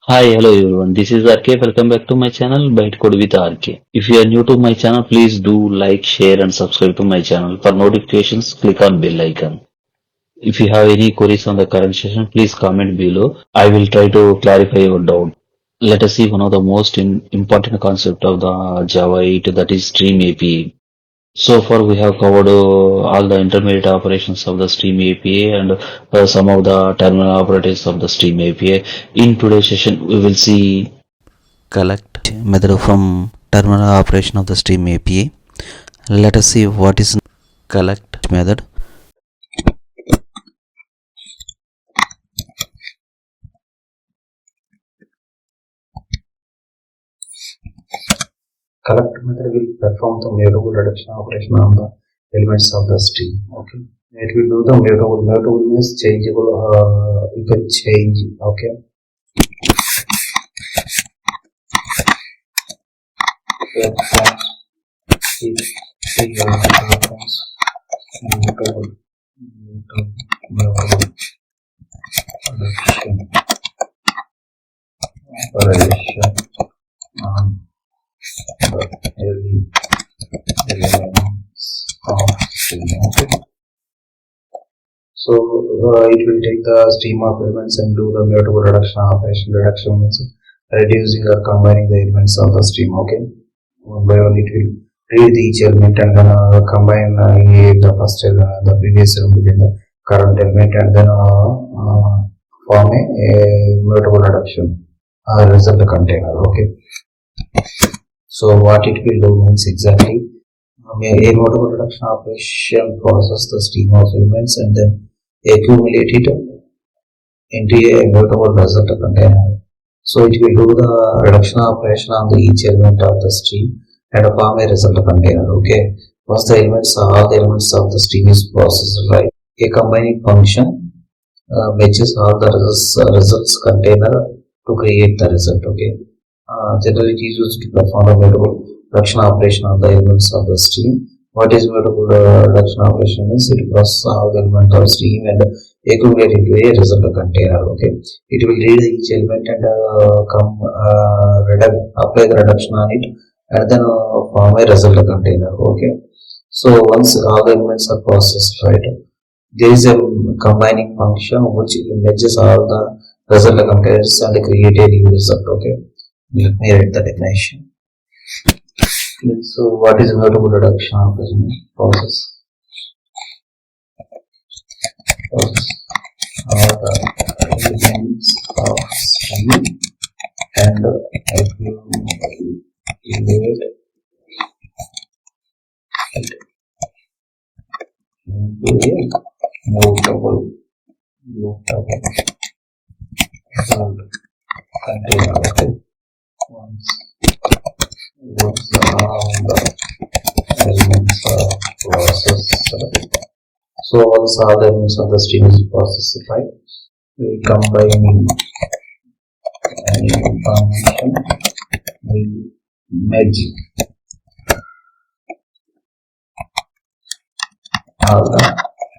Hi, hello everyone. This is RK. Welcome back to my channel Byte Code with RK. If you are new to my channel, please do like, share, and subscribe to my channel. For notifications, click on bell icon. If you have any queries on the current session, please comment below. I will try to clarify your doubt. Let us see one of the most important concept of the Java 8, that is Stream API. So far, we have covered all the intermediate operations of the Stream API and some of the terminal operators of the Stream API. In today's session, we will see collect method from terminal operation of the Stream API. Let us see what is collect method. Collect method will perform the mutable reduction operation on the elements of the stream. Okay, it will do the mutable. Mutable means changeable. You can change. Okay, reference mutable reduction operation on the elements of stream. Okay. So it will take the stream of elements and do the mutable reduction operation. Reduction means reducing or combining the elements of the stream. Okay, one by one it will read each element and then combine the first the previous element with the current element and then form a mutable reduction result container. Okay, so what it will do means exactly a mutable reduction operation process the stream of elements and then accumulate it into a mutable result container. So it will do the reduction operation on the each element of the stream and form a result container. Okay. Once the elements, all the elements of the stream is processed, right? A combining function matches all the results container to create the result. Okay. Generally, it is used to perform a mutable reduction operation on the elements of the stream. What is mutable reduction operation is it processes all the element of stream and accumulate into a result container. Okay, it will read each element and apply the reduction on it and then form a result container. Okay, so once all the elements are processed, right, there is a combining function which matches all the result containers and create a new result. Okay, let me write the definition. So what is mutable reduction operation process? Are the elements of stream and accumulate into a mutable result container. Okay. Once all the elements are processed. So once all the elements of the stream is processed, right, we combine any information, we merge all the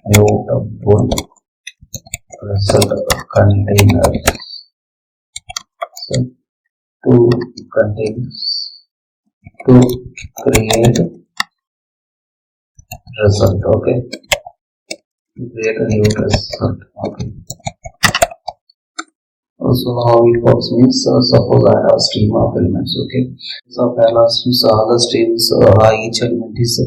mutable result containers. So two containers to create result. Okay, to create a new result. Okay. So how it works means suppose I have a stream of elements. Okay, so parallel streams, all the streams each element is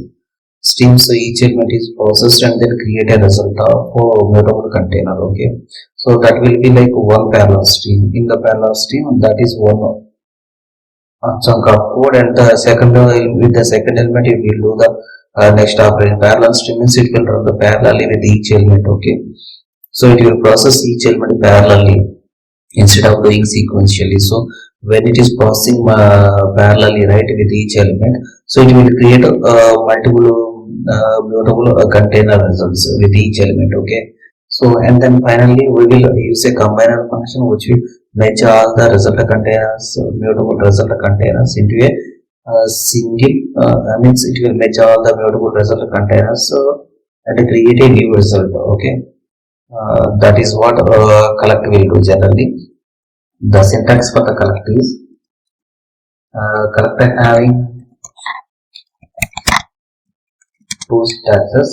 streams, each element is processed and then create a result of mutable container. Okay, so that will be like one parallel stream. In the parallel stream, that is one chunk of code, and the second with the second element it will do the next operation. Parallel stream means it will run the parallelly with each element. Okay, so it will process each element parallelly instead of doing sequentially. So when it is processing parallelly, right, with each element, so it will create multiple mutable container results with each element. Okay, so and then finally we will use a combiner function which will match all the result containers, mutable result containers into a single means it will match all the mutable result containers and create a new result. Okay, that is what collect will do generally. The syntax for the collect is collector having two syntaxes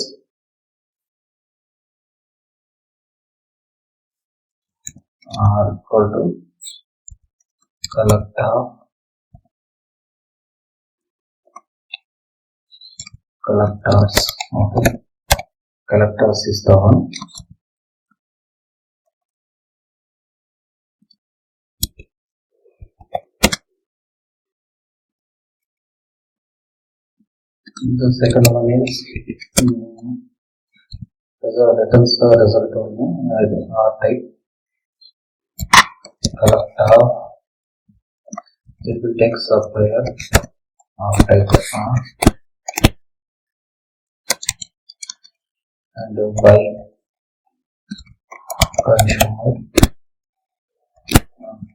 are equal to collector collectors. Okay, collectors is the one. The second one is returns the result only type collector. It will take supplier type and by consumer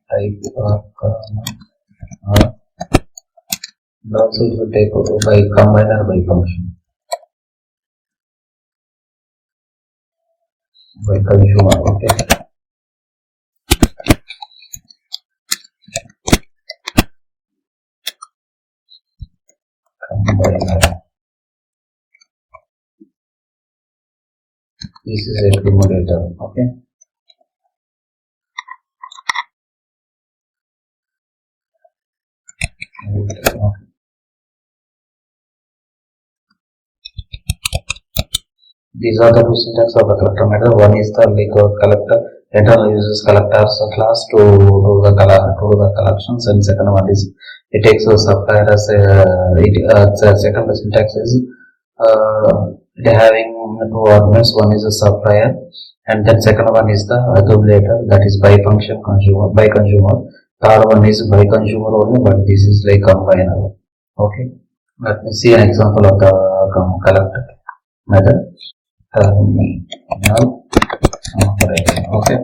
type also it will take by combiner by function by consumer. Okay, combiner. This is accumulator. Okay, these are the two syntax of the collector method. One is the collector internal uses collectors class to do the collections, and second one is it takes a supplier as second syntax is it having two arguments. One is a supplier, and then second one is the accumulator, that is by function consumer by consumer. Third one is by consumer only, but this is like combiner. Okay, let me see an example of the collector method. Terminal operation. Okay,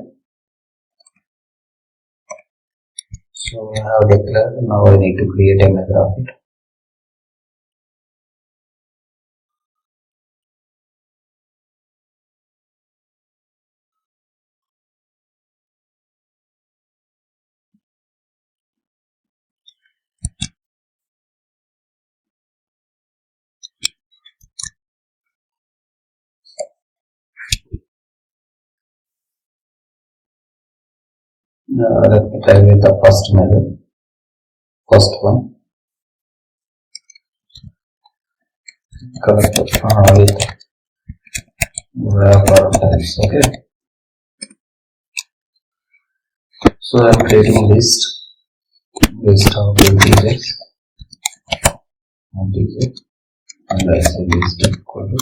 so I have declared. Now I need to create a method of it. Let me try with the first method. First one, collector with wrapper types. Okay, so I am creating a list of integers, and I say list equal to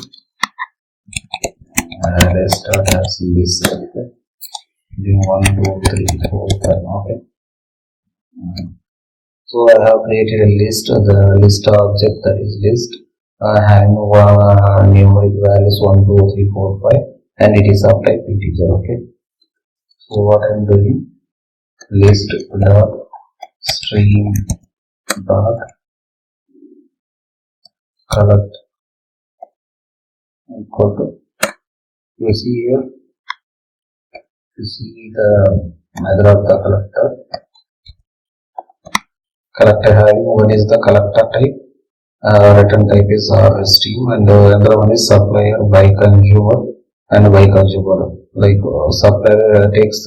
array start as list. Okay, doing 1, 2, 3, 4, 5. Okay, so I have created a list, the list object, that is list having numeric values 1, 2, 3, 4, 5, and it is of type integer. Okay, so what I am doing, list dot string dot collect equal to, you see here, you see the method of the collector having one is the collector type, return type is stream, and the other one is supplier by consumer and by consumer, like supplier takes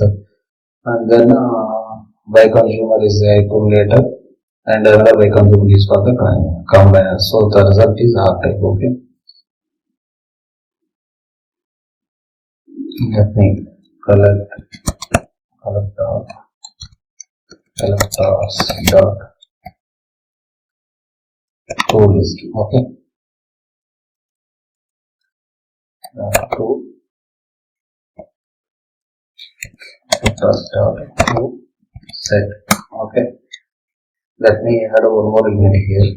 and then by consumer is the accumulator, and another by consumer is for the combiner. So the result is R type. Okay, let me collect collectors dot to list. Okay, to collectors dot to set. Okay, let me add one more element here.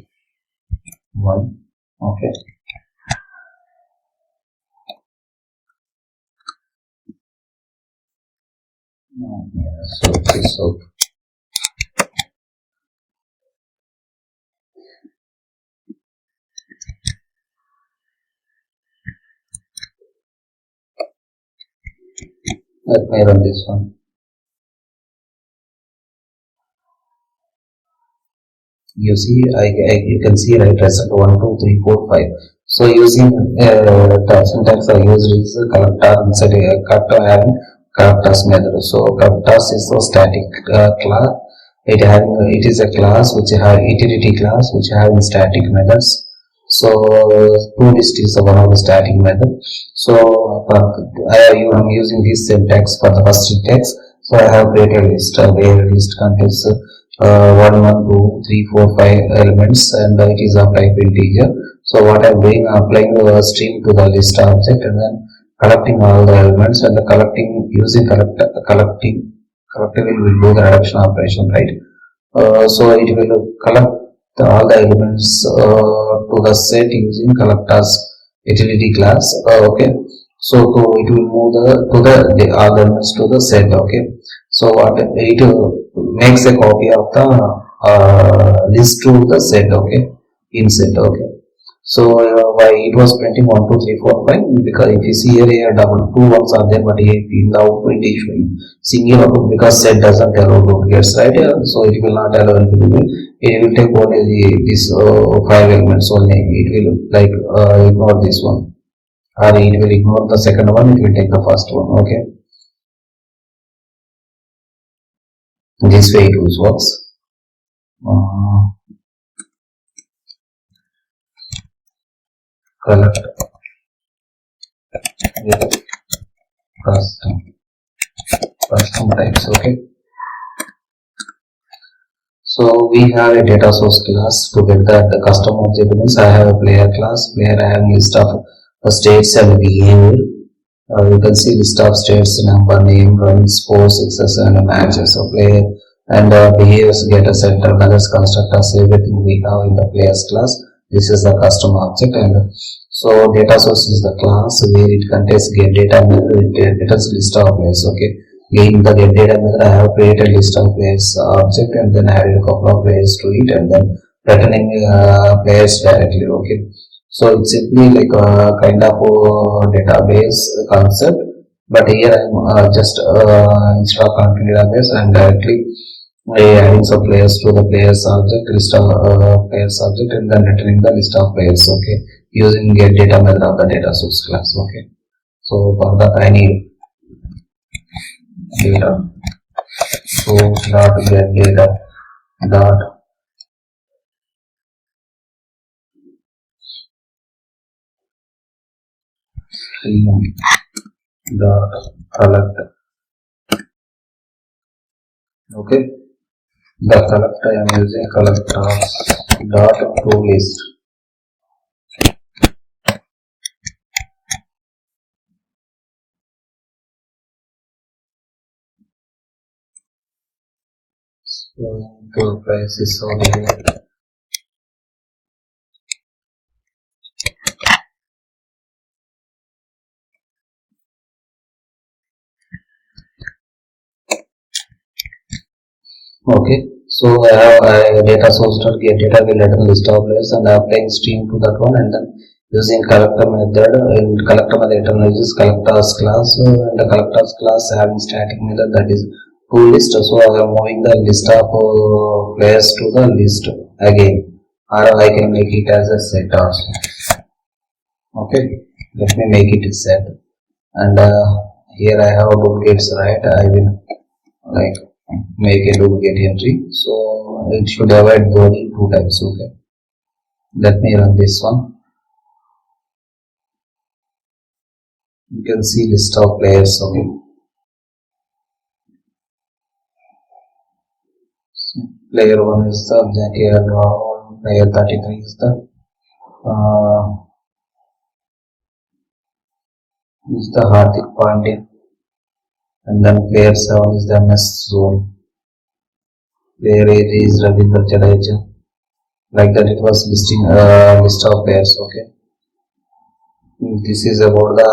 One. Okay, so let me run this one. You see, you can see right result 1, 2, 3, 4, 5. So using the syntax I used is collector inside collector having characters method. So characters is a static class. It is a class which have utility class which having static methods. So toList is one of the static method. So I'm using this syntax for the first syntax. So I have created a list where list contains 1, 1, 2, 3, 4, 5 elements, and it is of type integer. So what I'm doing, I'm applying a string to the list object and then collecting all the elements, and the collecting using collecting will do the reduction operation, right? So it will collect all the elements to the set using collectors utility class. Okay, so it will move the all the elements to the set. Okay, so what it makes a copy of the list to the set. Okay, in set. Okay, so why it was printing 1, 2, 3, 4, 5, because if you see here double two ones are there, but here in the output it is showing single output because set doesn't allow duplicates, right? So it will not allow duplicate. It will take only these 5 elements only. It will like ignore this one, or it will ignore the second one. It will take the first one. Okay, this way it works. Collect with custom types. Okay, so we have a data source class. To get the custom object means I have a player class where I have list of states and behavior. You can see list of states, number, name, runs, scores, success, and matches of player, and behaviors, getter, center, methods, constructors, everything we have in the players class. This is the custom object, and so data source is the class where it contains get data method. It returns list of players. Okay, in the get data method I have created list of players object and then added a couple of players to it and then returning players directly. Okay, so it's simply like a kind of database concept, but here I'm just instead of connecting database I'm directly adding some players to the players object, list of players object, and then returning the list of players. Okay, using get data method of the data source class. Okay, so for that I need data source dot get data dot stream dot collect. Okay, the collector I am using collectors dot toList. So tool price is already. Okay, so I have a data source dot get data will return list of players and I am applying stream to that one, and then using collector method. In collector method return uses collectors class, and the collectors class having static method that is toList. So I am moving the list of players to the list again, or I can make it as a set also. Okay, let me make it a set, and here I have duplicates, right? I will like make a duplicate entry, so it should avoid only 2 times. Okay, let me run this one. You can see list of players. Okay, so player 1 is the player 33 is the Hardik Pandya, and then player 7 is the MS Zone. Player 8 is Ravindra Jadeja. Like that, it was listing list of players. Okay, this is about the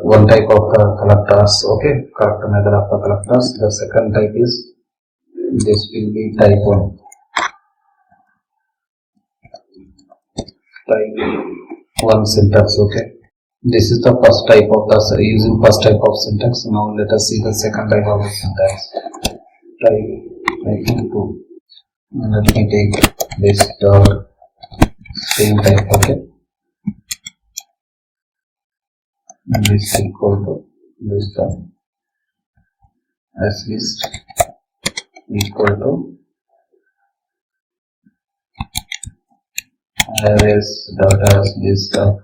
one type of the collectors. Okay, collector method of the collectors. The second type is this will be type 1. Type 1 syntax. Okay, this is the first type of the using first type of syntax. Now let us see the second type of syntax. Type 2. Let me take this dot string type. Okay, and this equal to this dot as list equal to arrays dot as list of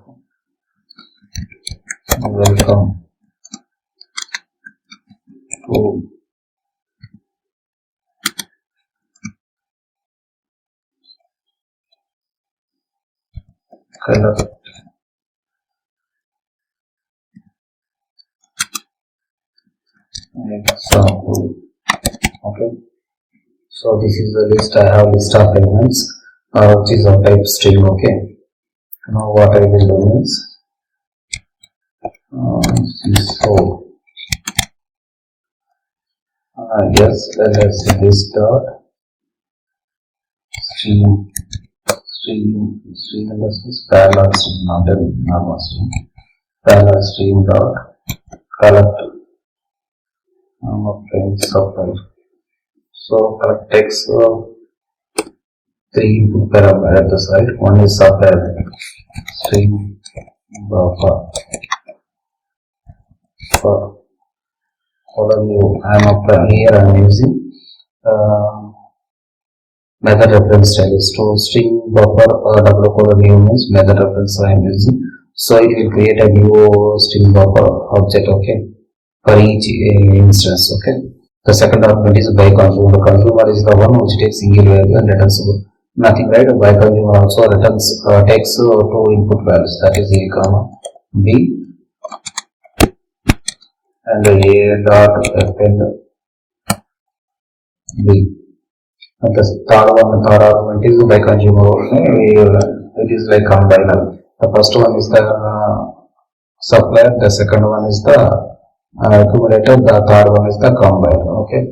welcome to collect example. Okay, so this is the list. I have list of elements which is of type string. Okay, now what I will do is so yes, let's say this dot string in the sense parallel string, not a normal string. Parallel string dot collect supply. So collect text three input parameter at the side. One is supply string buffer for I am here I am using method reference style. So string buffer double colon new means method reference I am using. So it will create a new string buffer object. Okay, for each instance. Okay, the second argument is by consumer. The consumer is the one which takes single value and returns nothing, right? By consumer also returns takes two input values, that is a comma b and a dot append b. And the third argument is by consumer. It is like combiner. The first one is the supplier, the second one is the accumulator, the third one is the combiner. Okay,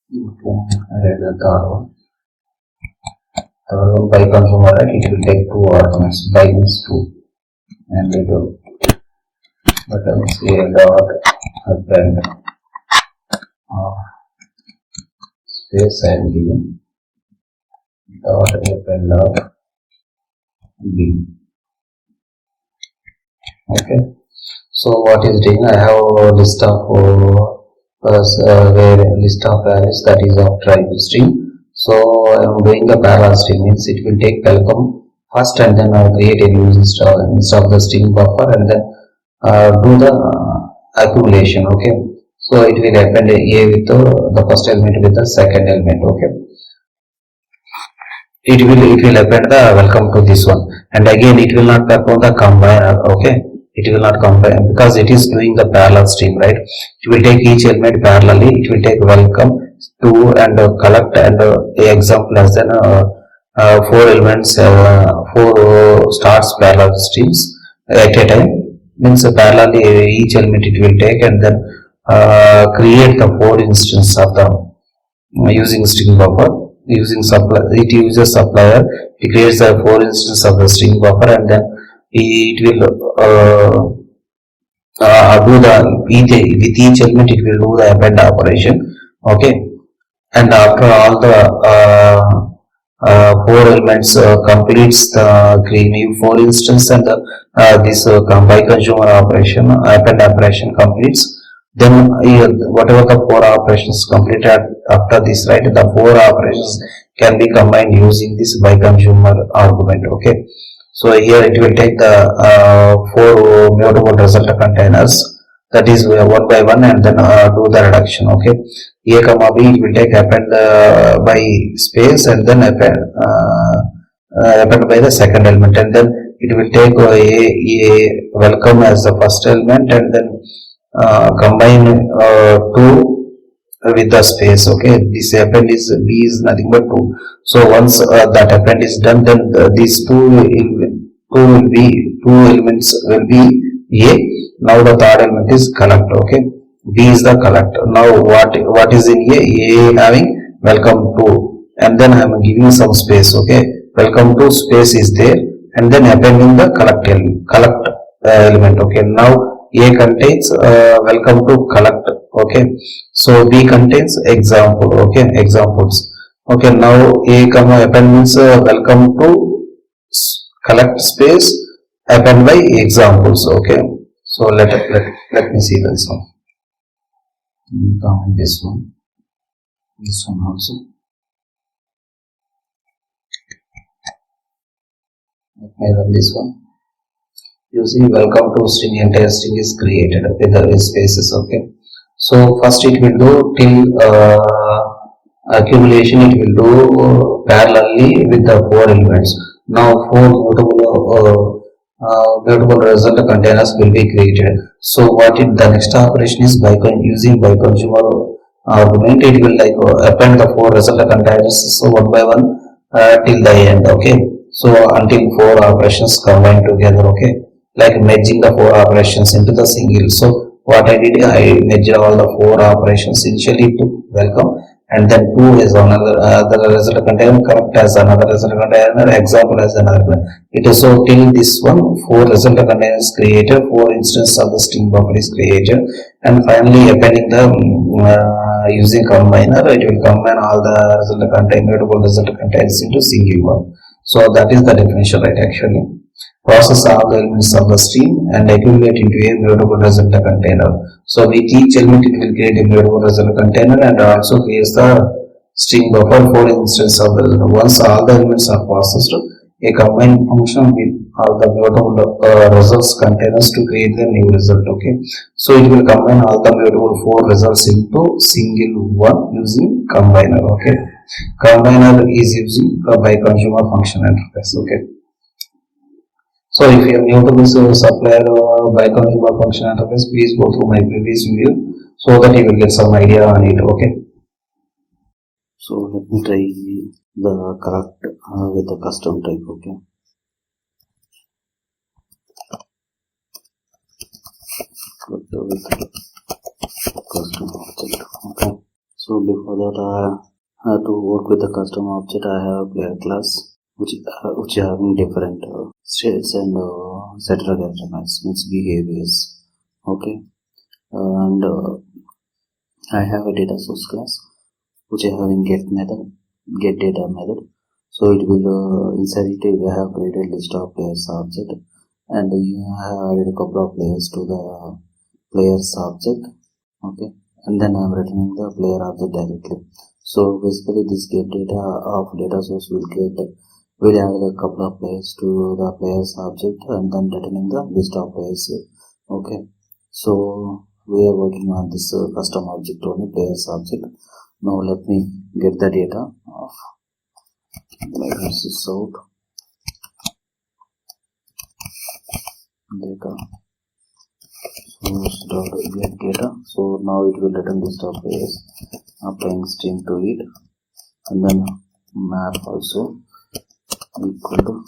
I read the third one. By consumer, right? It will take two arguments. By means two, and it will buttons a dot append space and b dot append of b. Okay, so what is doing? I have a list of list of arrays, that is of tribe string. So I am doing the parallel string, means it will take welcome first and then create a new instead of the string buffer and then do the accumulation. Okay, so it will append a with the first element with the second element. Okay, it will append the welcome to this one, and again it will not perform the combiner. Okay, it will not combine because it is doing the parallel stream, right? It will take each element parallelly. It will take welcome to and collect and example as then four elements, four starts parallel streams at a time, means parallelly each element it will take and then create the four instances of the using string buffer. Using supply, it uses supplier. It creates the four instances of the string buffer and then it will do the with each element it will do the append operation. Okay, and after all the four elements completes the new four instance and this by consumer operation append operation completes, then whatever the four operations completed after this, right, the four operations can be combined using this by consumer argument. Okay, so here it will take the four mutable result containers, that is one by one, and then do the reduction. Okay, a comma b it will take append by space and then append by the second element, and then it will take a welcome as the first element and then combine two with the space. Okay, this append is b is nothing but 2. So once that append is done, then these two elements will be a. Now the third element is collect. Okay, b is the collect. Now what is in a having welcome to, and then I am giving some space. Okay, welcome to space is there and then appending the collect element. Okay, now a contains welcome to collect. Okay, so b contains example. Okay, examples. Okay, now a comma append means welcome to collect space append by examples. Okay, so let me see this one. Comment this one also. Let me run this one. You see, welcome to string, entire string is created with the spaces. Okay, so first it will do till accumulation, it will do parallelly with the four elements. Now four mutable result containers will be created. So what it, the next operation is by using by consumer argument, it will like append the four result containers, so one by one till the end. Okay, so until four operations combine together. Okay, like merging the four operations into the single. So what I did, I measured all the four operations initially to welcome, and then two is another the result container, correct as another result container, example as another. It is so till this one four result containers created, four instances of the string buffer is created, and finally appending the using combiner, it will combine all the result container, mutable result containers into single one. So that is the definition, right? Actually, process all the elements of the stream and accumulate into a mutable result container. So with each element it will create a mutable result container and also creates the string buffer for instance of the result. Once all the elements are processed, a combined function will all the mutable results containers to create the new result. Okay, so it will combine all the mutable four results into single one using combiner. Okay, combiner is using by consumer function interface. Okay, so if you are new to this supplier by consumer function interface, please go through my previous video so that you will get some idea on it. Okay. So let me try the correct with the custom type. Okay. With custom object. Okay. So before that, I have to work with the custom object. I have a player class which having different states and set characteristics, means behaviors. Okay. And I have a data source class which I have in get data method. So it will inside it I have created list of players object, and I have added a couple of players to the players object. Okay, and then I am returning the player object directly. So basically this get data of data source will add a couple of players to the players object and then returning the list of players. Okay, so we are working on this custom object only, players object. Now let me get the data of this out data source.get data. So now it will return list of players, applying string to it, and then map also equal to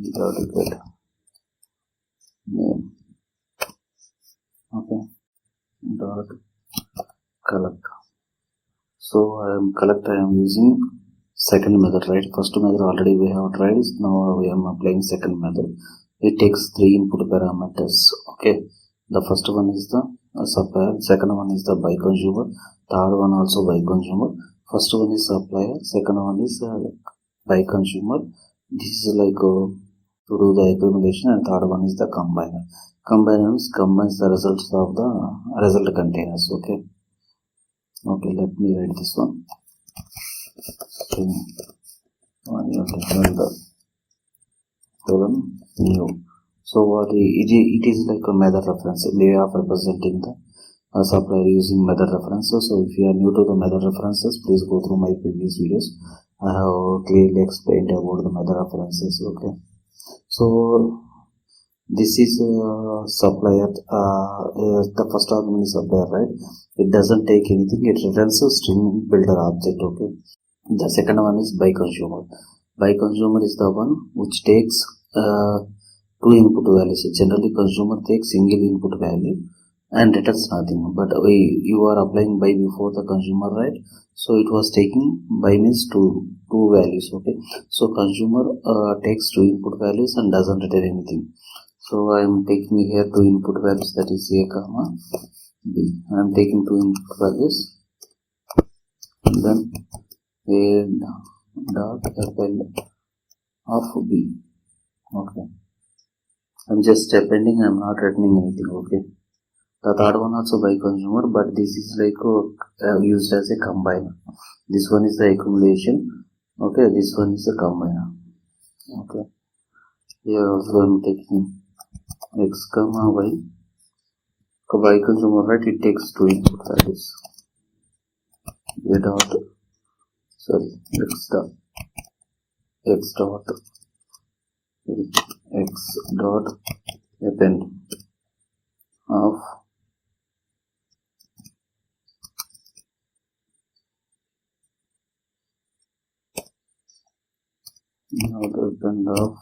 get name. Okay, dot collect. So I am using second method, right? First method already we have tried. Now we am applying second method. It takes three input parameters. Okay, the first one is the supplier, second one is the by consumer, third one also by consumer. First one is supplier, second one is by consumer. This is like to do the accumulation, and third one is the combiner. Combines the results of the result containers. Okay, let me write this one. New. So what it is like a method reference, way of representing the supplier using method references. So if you are new to the method references, please go through my previous videos. I have clearly explained about the method references. Okay, so this is supplier, the first argument is supplier, right? It doesn't take anything, it returns a string builder object. Okay, the second one is by consumer. By consumer is the one which takes two input values. Generally consumer takes single input value and returns nothing, but you are applying by before the consumer, right? So it was taking by means two values. Okay, so consumer takes two input values and doesn't return anything. So I am taking here two input values, that is a comma b. I am taking two input values and then A dot append of B. Okay. I'm just appending, I'm not returning anything. Okay. The third one also by consumer, but this is like used as a combiner. This one is the accumulation. Okay, this one is the combiner. Okay. Here also I'm taking x comma y. By consumer, right? It takes two input values. A dot, sorry, x dot append of append of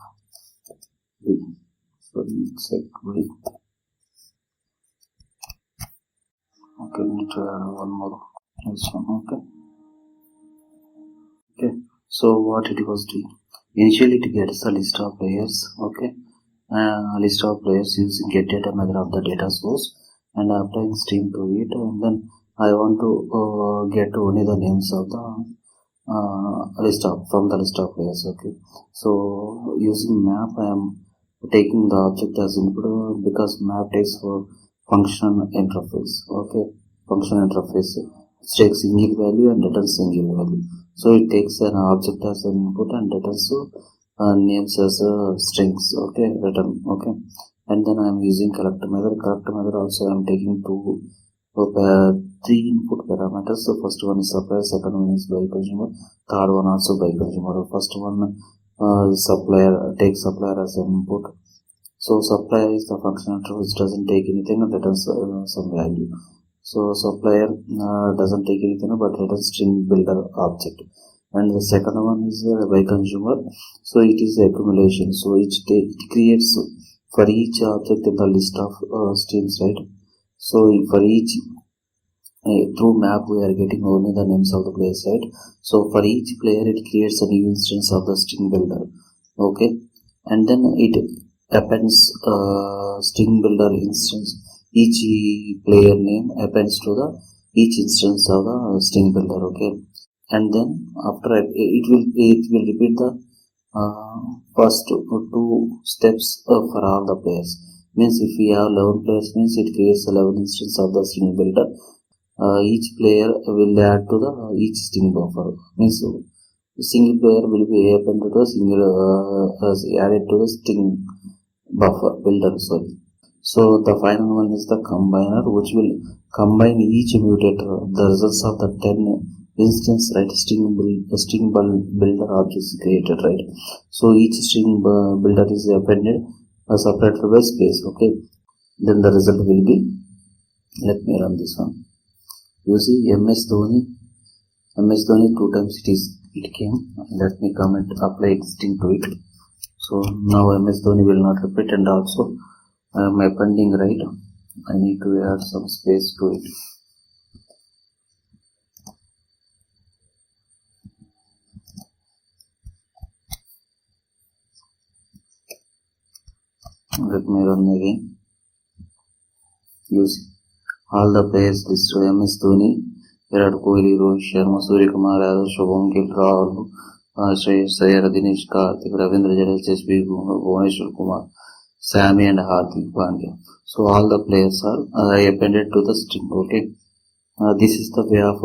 B. Sorry, it's like B. Okay, we need to add one more. This one, okay. So what it was doing? Initially it gets a list of players, okay. List of players using get data method of the data source and applying stream to it, and then I want to get only the names of the from the list of players, okay. So using map I am taking the object as input because map takes for function interface, okay. Function interface takes single value and returns single value. So it takes an object as an input and returns names as strings, okay, return, okay. And then I am using collector method. Collector method also I am taking three input parameters. So first one is supplier, second one is by consumer, third one also by consumer. First one supplier, take supplier as an input. So supplier is the function which doesn't take anything and returns some value. So supplier doesn't take anything but returns string builder object. And the second one is by consumer. So it is accumulation. So it creates for each object in the list of strings, right? So for each through map we are getting only the names of the players, right? So for each player it creates a new instance of the string builder, okay. And then it appends string builder instance. Each player name appends to the each instance of the string builder, okay. And then after it will repeat the first two steps for all the players. Means if we have 11 players, means it creates 11 instances of the string builder. Each player will add to the each string buffer. Means single player will be appended to the single added to the string buffer builder. Sorry. So the final one is the combiner, which will combine each mutator, the results of the 10 instance, right? String builder objects created, right? So each string builder is appended separated by space, okay. Then the result will be, let me run this one. You see MS Dhoni 2 times it came. Let me comment apply string to it. So now MS Dhoni will not repeat, and also I am appending, right? I need to add some space to it. Let me run again. You see all the players listed: MS Dhoni, Virat Kohli, Rohit Sharma, Surya Kumar Yadav, Shubham Gill, Rahul, Shreyas Iyer, Dinesh Karthik, Ravindra Jadeja, SB Bhuvneshwar Kumar, Sammy and Hardik Pandya. So all the players are appended to the string, okay. This is the way of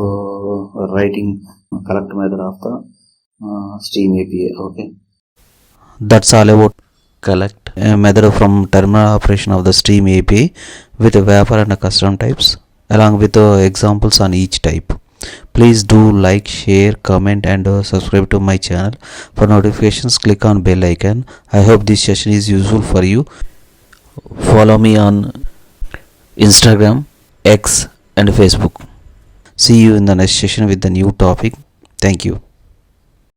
writing correct method of the Stream API, okay. That's all about collect a method from terminal operation of the Stream API with a wrapper and a custom types along with examples on each type. Please do like, share, comment and subscribe to my channel. For notifications, click on bell icon. I hope this session is useful for you. Follow me on Instagram, X and Facebook. See you in the next session with the new topic. Thank you.